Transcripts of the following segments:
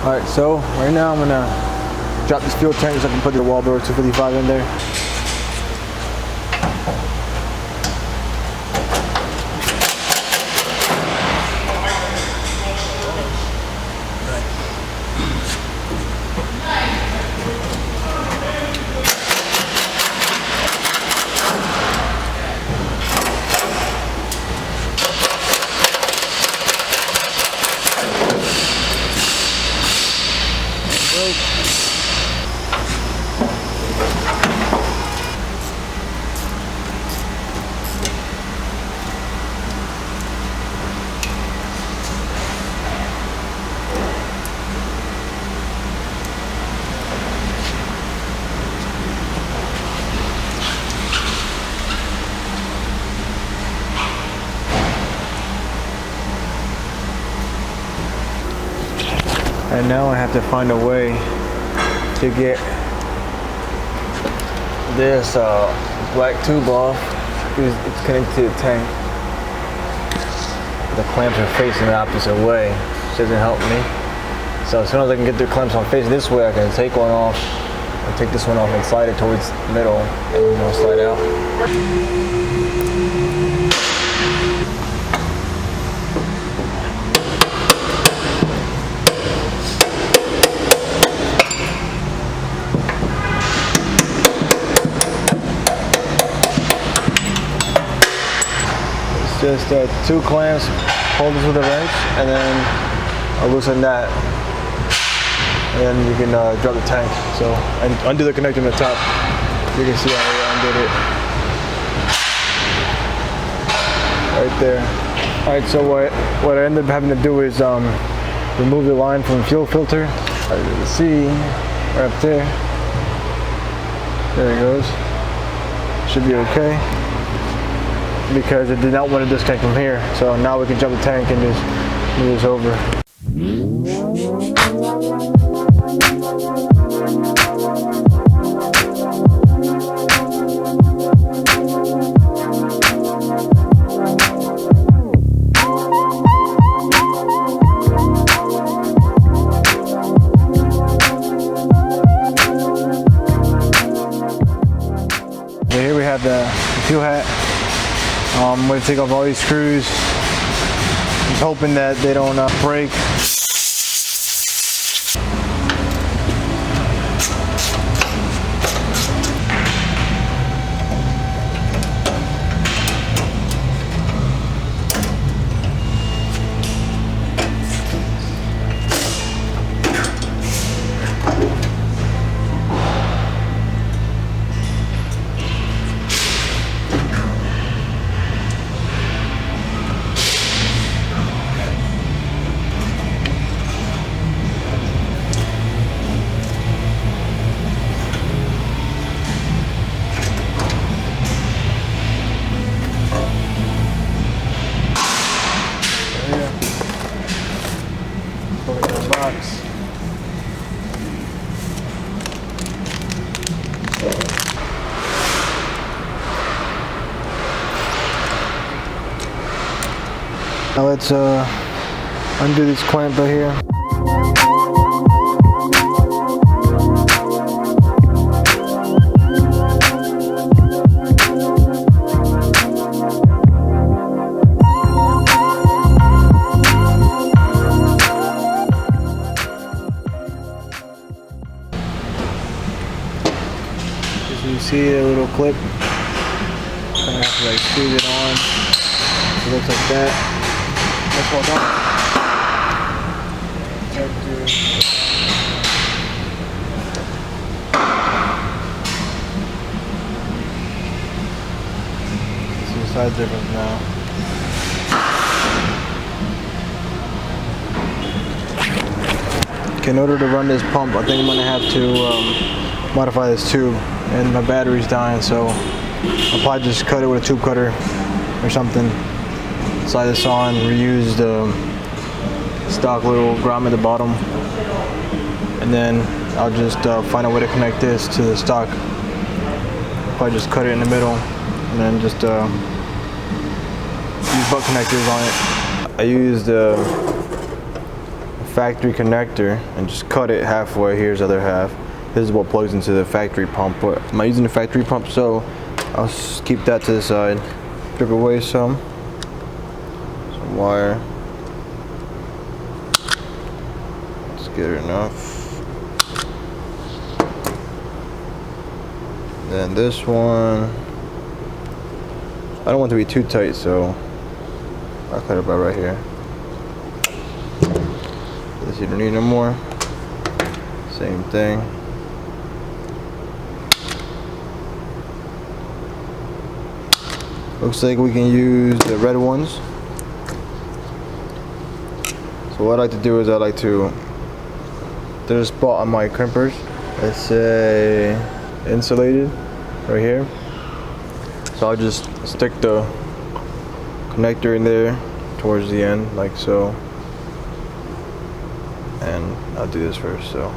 Alright, so right now I'm gonna drop this fuel tank so I can put the wahlboro 255 in there. And now I have to find a way to get this black tube off. It's connected to the tank. The clamps are facing the opposite way, which doesn't help me. So as soon as I can get the clamps on facing this way, I can take one off, and take this one off and slide it towards the middle, and then it'll slide out. Just two clamps, hold this with a wrench, and then I'll loosen that, and then you can drop the tank. So and undo the connector on the top. You can see how I undid it right there. All right, so what I ended up having to do is remove the line from the fuel filter. As you can see, right up there. There it goes. Should be okay, because it did not want to disconnect from here. So now we can jump the tank and just move this over. So here we have the fuel hat. I'm going to take off all these screws, just hoping that they don't break. Box. Now let's undo this clamp right here. You see a little clip, kind of have to like squeeze it on. It looks like that. Let's hold on. See the size difference now. Okay, in order to run this pump, I think I'm gonna have to modify this tube. And my battery's dying, so I'll probably just cut it with a tube cutter or something. Slide this on, reuse the stock little grommet at the bottom, and then I'll just find a way to connect this to the stock. Probably just cut it in the middle, and then just use butt connectors on it. I used factory connector and just cut it halfway. Here's the other half. This is what plugs into the factory pump, but I'm not using the factory pump, so I'll just keep that to the side. Strip away some wire. Let's get it enough. Then this one, I don't want it to be too tight, so I'll cut it about right here. This you don't need no more. Same thing. Looks like we can use the red ones. So what I like to do is I like to, there's a spot on my crimpers that say insulated right here. So I'll just stick the connector in there towards the end like so. And I'll do this first, so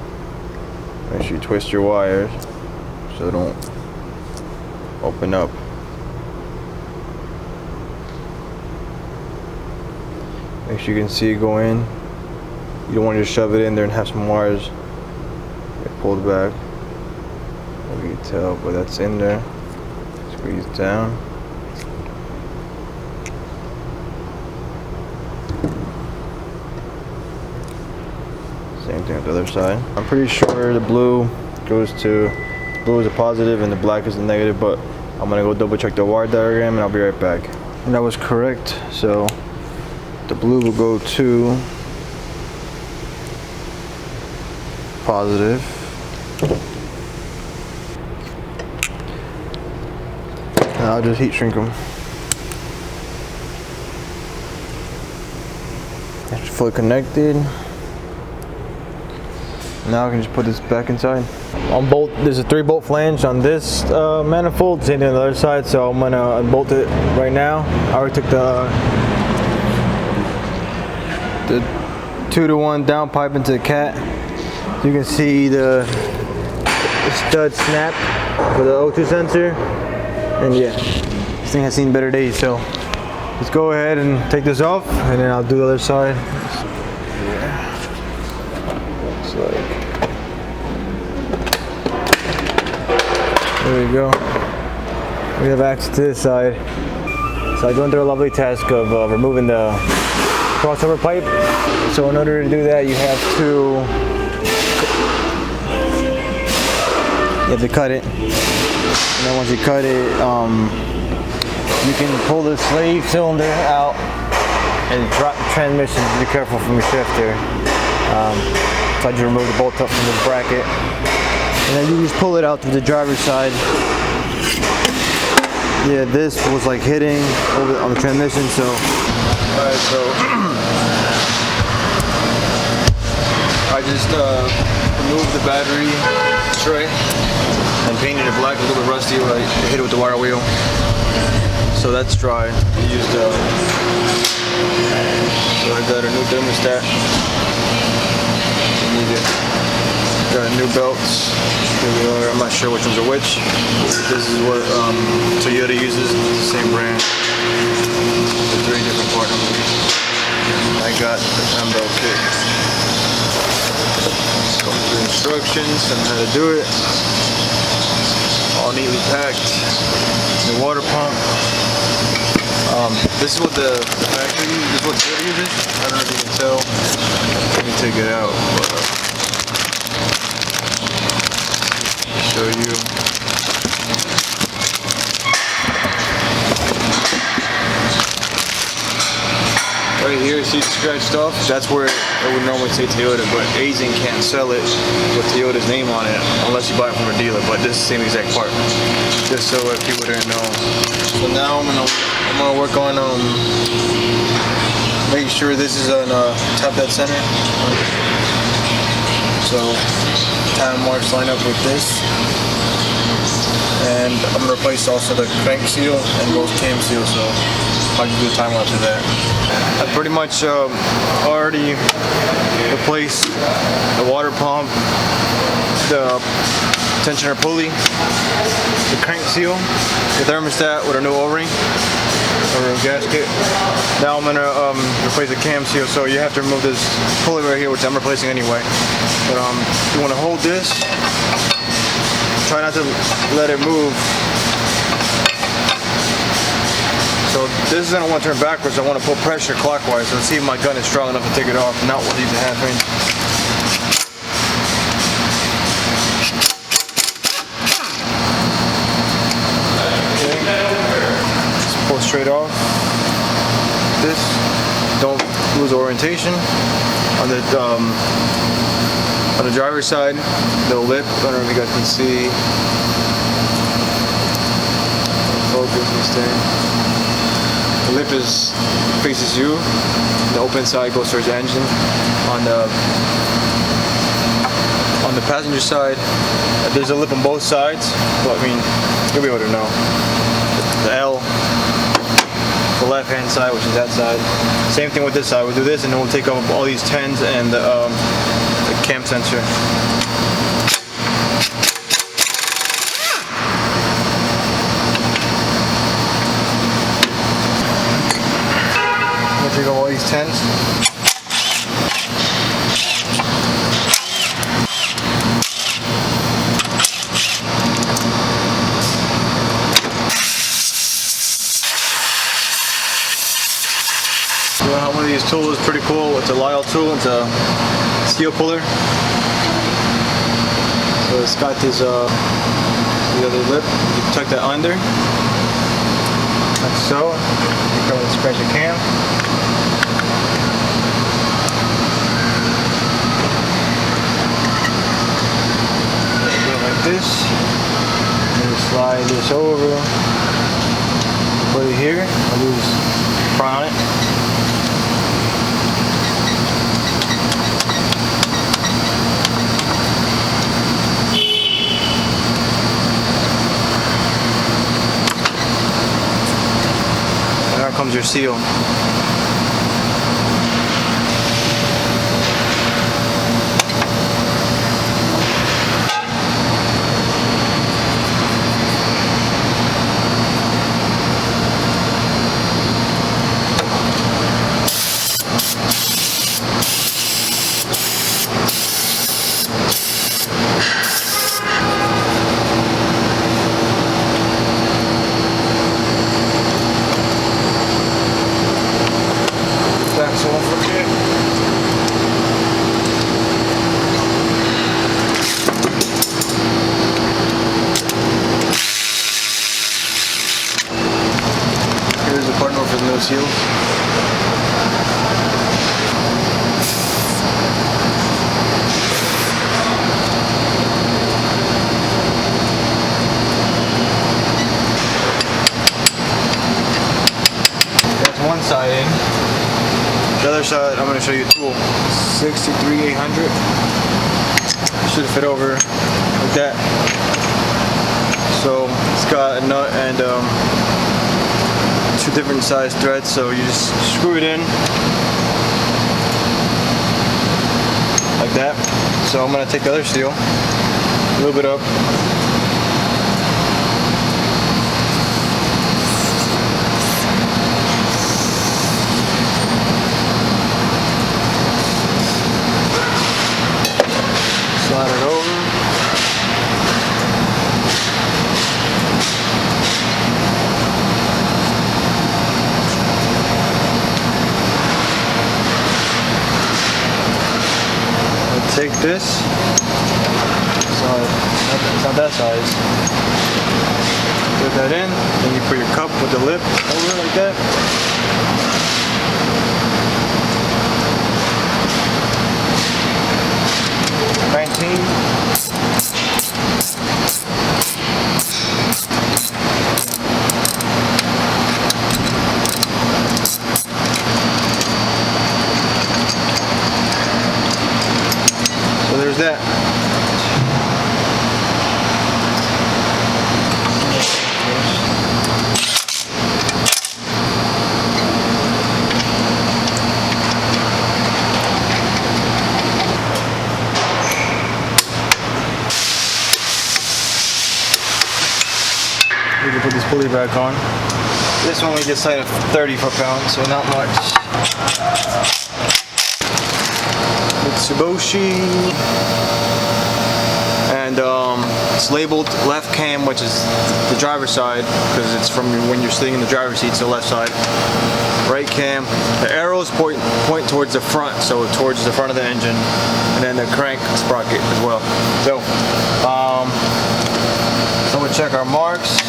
make sure you twist your wires so they don't open up. Make sure you can see it go in. You don't want to just shove it in there and have some wires get pulled back. Maybe you can tell, but that's in there. Squeeze down. Same thing with the other side. I'm pretty sure the blue goes to, the blue is a positive and the black is the negative, but I'm gonna go double check the wire diagram and I'll be right back. And that was correct, so the blue will go to positive. And I'll just heat shrink them. It's fully connected. Now I can just put this back inside. On bolt, there's a 3-bolt flange on this manifold, same thing on the other side, so I'm gonna unbolt it right now. I already took the 2-to-1 down pipe into the cat. You can see the stud snap for the O2 sensor, and yeah, this thing has seen better days. So let's go ahead and take this off, and then I'll do the other side. Yeah. Looks like. There we go. We have access to this side. So I go into a lovely task of removing the crossover pipe. So in order to do that, you have to cut it. And then once you cut it, you can pull the slave cylinder out and drop the transmission. Be careful from your shifter. So I just remove the bolt up from this bracket. And then you just pull it out to the driver's side. Yeah, this was like hitting over on the transmission, so. Alright, so I just removed the battery tray and painted it black, a little bit rusty where I hit it with the wire wheel. So that's dry. I used so I got a new thermostat. Need it. Got a new belts. I'm not sure which ones are which. This is what Toyota uses, it's the same brand. The 3 different part numbers. I got the 10 belt kit. Go through instructions on how to do it. All neatly packed. The water pump. This is what the factory uses. This is what Toyota uses. I don't know if you can tell. Let me take it out. But, show you. Right here, see it's scratched off? That's where it would normally say Toyota, but Asian can't sell it with Toyota's name on it unless you buy it from a dealer, but this is the same exact part. Just so if people didn't know. So now I'm gonna work on making sure this is on top dead center. So time marks line up with this. And I'm going to replace also the crank seal and both cam seals, so I can do a time lapse of that. I pretty much already replaced the water pump, the tensioner pulley, the crank seal, the thermostat with a new O-ring. or a gasket. Now I'm gonna replace the cam seal, so you have to remove this pulley right here, which I'm replacing anyway. But you want to hold this. Try not to let it move. So this is gonna want to turn backwards. I want to put pressure clockwise. So let's see if my gun is strong enough to take it off. Not with these half inch. Straight off. This, don't lose orientation. On the driver's side, the lip, I don't know if you guys can see. Focus this thing. The lip faces you. The open side goes towards the engine. On the passenger side, there's a lip on both sides, but I mean, you'll be able to know. The L. The left hand side, which is that side. Same thing with this side. We'll do this and then we'll take off all these 10s and the cam sensor. We'll take off all these 10s. One of these tools is pretty cool. It's a Lyle tool. It's a steel puller. So it's got this the other lip. You tuck that under, like so. You go and scratch your cam. Do it like this. And you slide this over. Put it here. I'll use front on it. Comes your seal. So don't forget. Here's the part number for the no seals. That's one side in. The other side, I'm going to show you a tool. 63800. Should fit over like that. So it's got a nut and two different size threads. So you just screw it in like that. So I'm going to take the other seal, a little bit up. Slide it over. I'll take this. It's not that size. Put that in. Then you put your cup with the lip over like that. So there's that. We can put this pulley back on. This one we just set at 30 foot-pounds, so not much. Mitsubishi. And it's labeled left cam, which is the driver's side, because it's from when you're sitting in the driver's seat, so left side. Right cam. The arrows point towards the front, so towards the front of the engine, and then the crank sprocket as well. So we'll check our marks.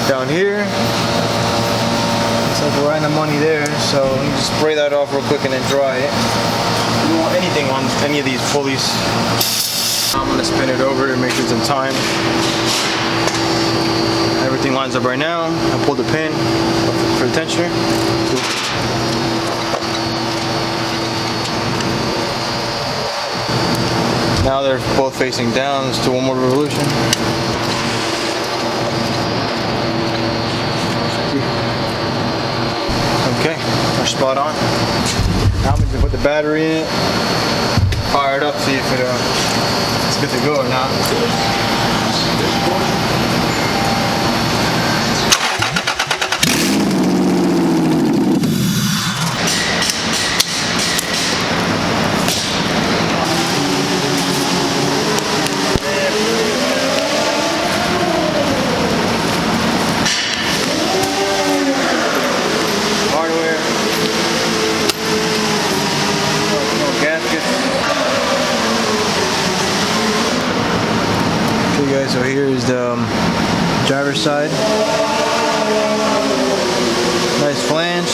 Down here, looks like we're right in the money there, so you just spray that off real quick and then dry it. You don't want anything on any of these pulleys. I'm going to spin it over to make sure it's in time. Everything lines up right now. I pulled the pin for the tensioner. Now they're both facing down. Let's do one more revolution. Okay, we're spot on. Now I'm going to put the battery in it, fire it up, see if it's good to go or not. So here's the driver's side. Nice flange.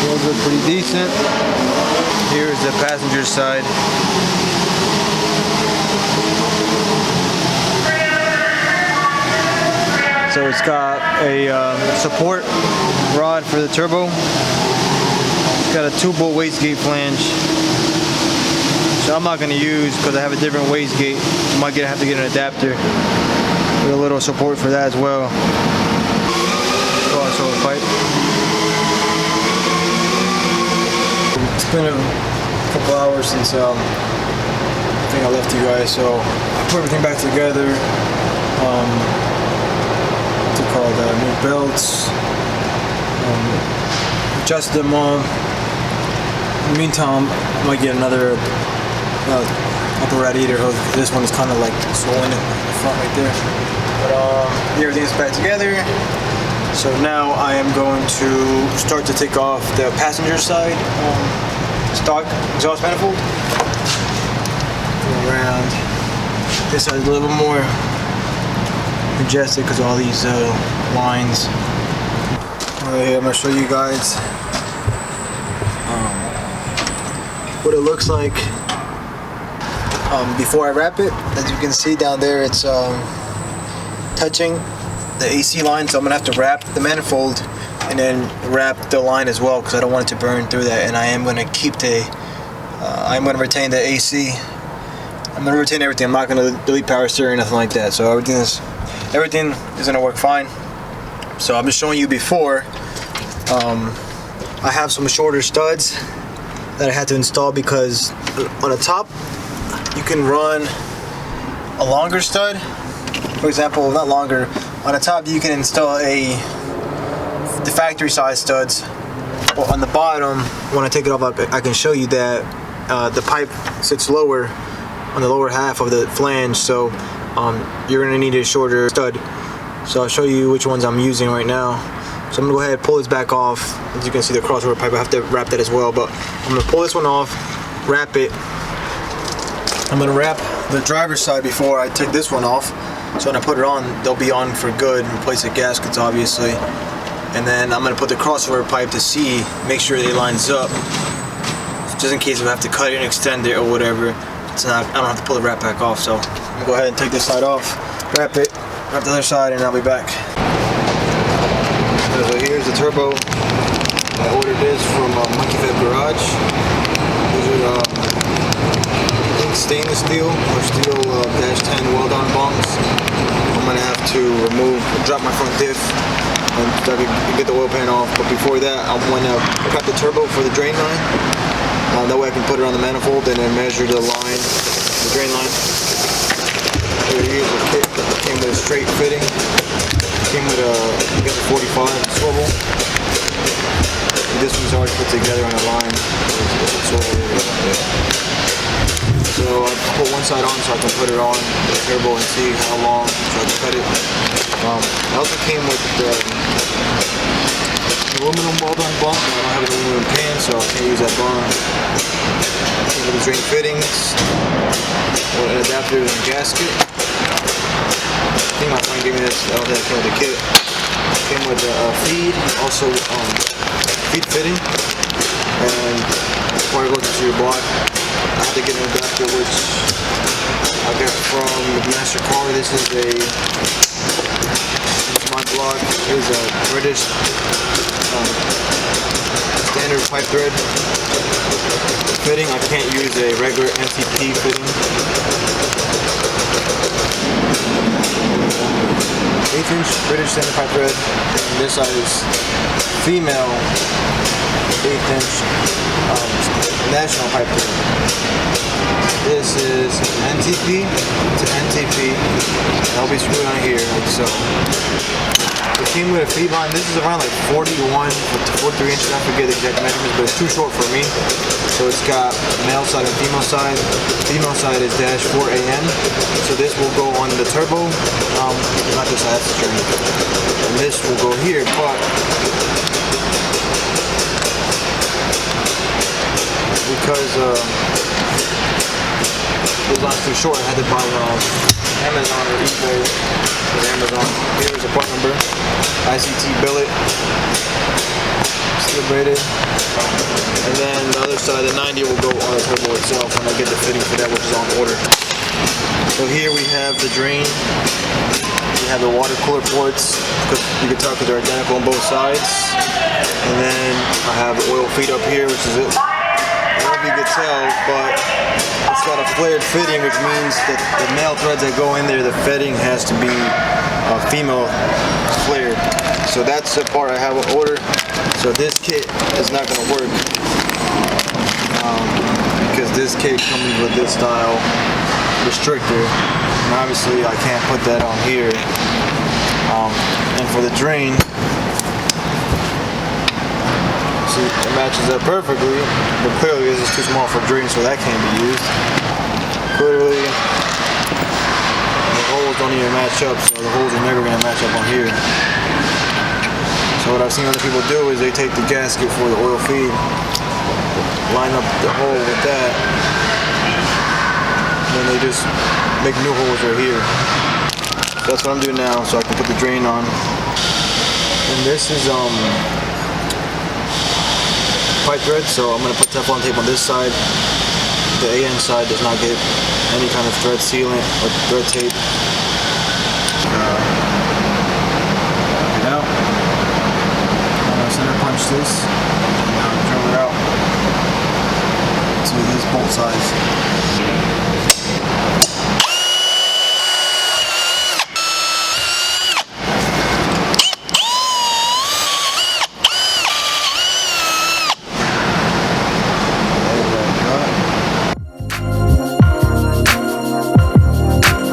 Those look pretty decent. Here's the passenger side. So it's got a support rod for the turbo. It's got a 2-bolt wastegate flange. So I'm not going to use, because I have a different wastegate. I might have to get an adapter with a little support for that as well. Crossover pipe. It's been a couple hours since I think I left you guys, so I put everything back together. What's it called? New belts. Adjusted them all. In the meantime, I might get another upper radiator hose. This one is kind of like swollen in the front right there. But everything's back together. So now I am going to start to take off the passenger side stock exhaust manifold. Go around. This side is a little bit more congested because of all these lines. Right here, I'm going to show you guys what it looks like before I wrap it. As you can see down there, it's touching the AC line, so I'm gonna have to wrap the manifold and then wrap the line as well, because I don't want it to burn through that. And I am gonna keep I'm gonna retain the AC. I'm gonna retain everything. I'm not gonna delete power steering or nothing like that. So everything is gonna work fine. So I'm just showing you before. I have some shorter studs that I had to install, because on the top you can run a longer stud. For example, not longer. On the top you can install the factory size studs. But on the bottom, when I take it off, I can show you that the pipe sits lower on the lower half of the flange. So you're gonna need a shorter stud. So I'll show you which ones I'm using right now. So I'm gonna go ahead and pull this back off. As you can see, the crossover pipe, I have to wrap that as well. But I'm gonna pull this one off, wrap it. I'm gonna wrap the driver's side before I take this one off. So when I put it on, they'll be on for good. Replace the gaskets, obviously. And then I'm gonna put the crossover pipe to make sure it lines up. Just in case if I have to cut it and extend it or whatever, I don't have to pull the wrap back off. So I'm gonna go ahead and take this side off, wrap it, wrap the other side, and I'll be back. So here's the turbo. I ordered this from Maxpeedingrods Garage. These are stainless steel or steel -10 weld-on bungs. I'm gonna have to drop my front diff and so I can get the oil pan off. But before that, I want to prep the turbo for the drain line. That way I can put it on the manifold and then measure the line, the drain line. Here's the kit. came with a straight fitting. Came with a, I guess, a 45 swivel. This one's already put together on a line. So I put one side on so I can put it on the turbo and see how long so I can cut it. It also came with aluminum well-done bump. I don't have an aluminum pan, so I can't use that bump. Came with the drain fittings, an adapter and a gasket. I think my friend gave me this. That came with the kit. Came with a feed, also feed fitting, and before I go to your block, I had to get an adapter which I got from the Master Car. This is my block. It is a British standard pipe thread fitting. I can't use a regular MTP fitting. 1/8" British standard pipe thread. And this side is female 1/8" national pipe thread. This is NTP to NTP. That'll be screwed on here like so. It came with a feed line. This is around like 41 to 43 inches. I forget the exact measurements, but it's too short for me. So it's got male side and female side. Female side is -4AN. So this will go on the turbo. Not this side, that's the string. And this will go here, but because this line's too short, I had to buy one on Amazon or eBay. With Amazon. Here's a part number. ICT billet. Steel braided. And then the other side, the 90 will go on the turbo itself when I get the fitting for that, which is on order. So here we have the drain. We have the water cooler ports. You can tell because they're identical on both sides. And then I have the oil feed up here, which is it. I don't know if you can tell, but it's got a flared fitting, which means that the male threads that go in there, the fitting has to be female flared. So that's the part I have on order. So this kit is not going to work because this kit comes with this style restrictor, and obviously I can't put that on here. And for the drain, see, it matches up perfectly, but clearly this is too small for drain, so that can't be used. Clearly, the holes don't even match up, so the holes are never going to match up on here. So what I've seen other people do is they take the gasket for the oil feed, line up the hole with that, and then they just make new holes right here. That's what I'm doing now, so I can put the drain on. And this is pipe thread, so I'm going to put Teflon tape on this side. The AN side does not get any kind of thread sealant or thread tape. It out. I'm going to center punch this and drill it out to this bolt size.